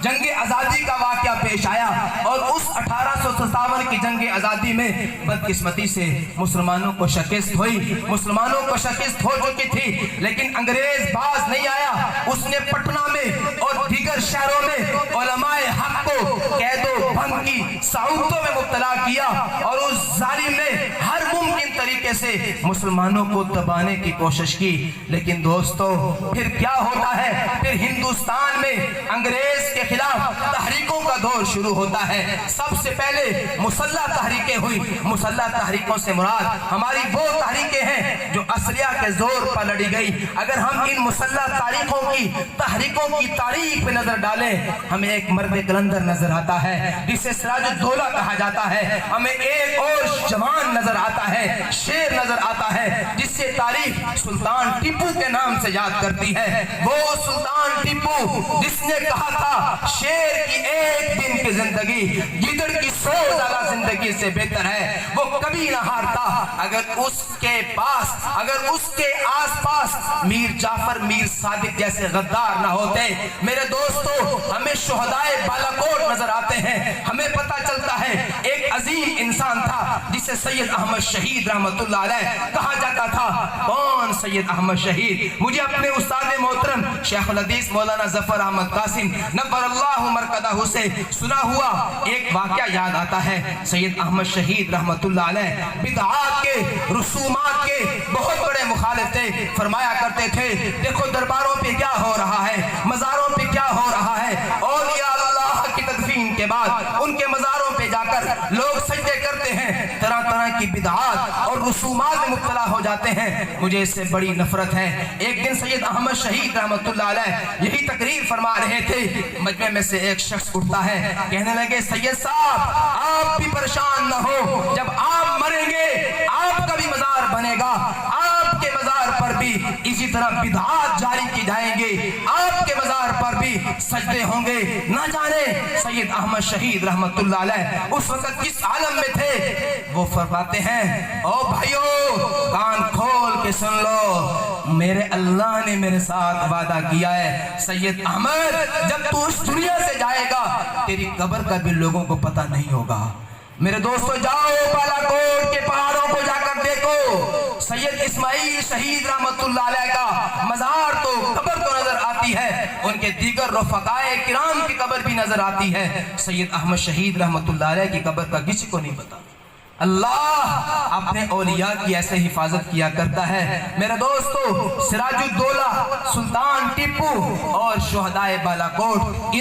جنگ آزادی کا واقعہ پیش آیا اور اس 1857 کی جنگ آزادی میں بدقسمتی سے مسلمانوں کو شکست ہوئی، مسلمانوں کو شکست ہو چکی تھی، لیکن انگریز باز نہیں آیا۔ اس نے پٹنہ میں اور دیگر شہروں میں علماء حق کو قید و بند کی صعوبتوں میں مبتلا کیا اور اس ظالم نے ہر ممکن طریقے سے مسلمانوں کو دبانے کی کوشش کی۔ لیکن دوستو پھر کیا ہوتا ہے؟ پھر ہندوستان میں انگریز کے خلاف تحریکوں کا دور شروع ہوتا ہے۔ سب سے پہلے مسلح تحریکیں ہوئی۔ مسلح تحریکوں سے مراد ہماری وہ تحریکیں ہیں جو اسلحہ کے زور پر لڑی گئی۔ اگر ہم ان مسلح تحریکوں کی تاریخ پہ نظر ڈالیں، ہمیں ایک مرد قلندر نظر آتا ہے جسے سراج الدولہ کہا جاتا ہے، ہمیں ایک اور جوان نظر آتا ہے، شیر نظر آتا ہے جس سے تاریخ سلطان ٹیپو کے نام سے یاد کرتی ہے۔ وہ سلطان ٹیپو جس نے کہا تھا شیر کی ایک دن کی زندگی گیدڑ کی 100 سالہ زندگی سے بہتر ہے، وہ کبھی نہ ہارتا۔ اگر اس کے آس پاس میر جعفر، میر صادق جیسے غدار نہ ہوتے، میرے دوستو ہمیں شہدائے بالاکوٹ نظر آتے ہیں۔ ہمیں پتہ چلتا ہے ایک عظیم انسان تھا جسے سید احمد شہید رحمت اللہ علیہ کہا جاتا تھا۔ کون سید احمد شہید؟ مجھے اپنے استاد محترم شیخ الحدیث مولانا ظفر احمد قاسم نور اللہ مرکزہ سے سنا ہوا ایک واقعہ یاد آتا ہے۔ سید احمد شہید رحمت اللہ علیہ بدعات کے، رسومات کے بہت بڑے مخالف تھے۔ فرمایا کرتے تھے دیکھو درباروں پہ کیا ہو رہا ہے، مزاروں پہ کیا ہو رہا ہے، اولیاء اللہ کی تدفین کے بعد ان کے مزاروں پہ جا کر لوگ سجدے کرتے ہیں، طرح طرح کی بدعات اور رسومات میں مبتلا ہو جاتے ہیں۔ مجھے اس سے بڑی نفرت ہے۔ ایک دن سید احمد شہید رحمت اللہ علیہ یہی تقریر فرما رہے تھے، مجمع میں سے ایک شخص اٹھتا ہے، کہنے لگے سید صاحب آپ بھی پریشان نہ ہو، جب آپ مریں گے آپ کا بھی مزار بنے گا، آپ کے مزار پر بھی اسی طرح بدعات جاری کی جائیں گے، آپ کے مزار پر بھی سجدے ہوں گے۔ نہ جانے سید احمد شہید رحمت اللہ علیہ اس وقت کس عالم میں تھے۔ وہ فرماتے ہیں او بھائیو کان کھول کے سن لو، میرے اللہ نے میرے ساتھ وعدہ کیا ہے سید احمد جب تو اس دنیا سے جائے گا تیری قبر کا بھی لوگوں کو پتہ نہیں ہوگا۔ میرے دوستو جاؤ بالاکوٹ کے پہاڑوں کو جا کر دیکھو، سید اسماعیل شہید رحمت اللہ علیہ کا مزار تو قبر تو نظر آتی ہے، ان کے دیگر رفقائے کرام کی قبر بھی نظر آتی ہے، سید احمد شہید رحمت اللہ علیہ کی قبر کا کسی کو نہیں پتا۔ اللہ اپنے اولیاء کی ایسے حفاظت کیا کرتا ہے۔ میرے دوستو سراج الدولہ، سلطان ٹیپو اور شہدائے بالاکوٹ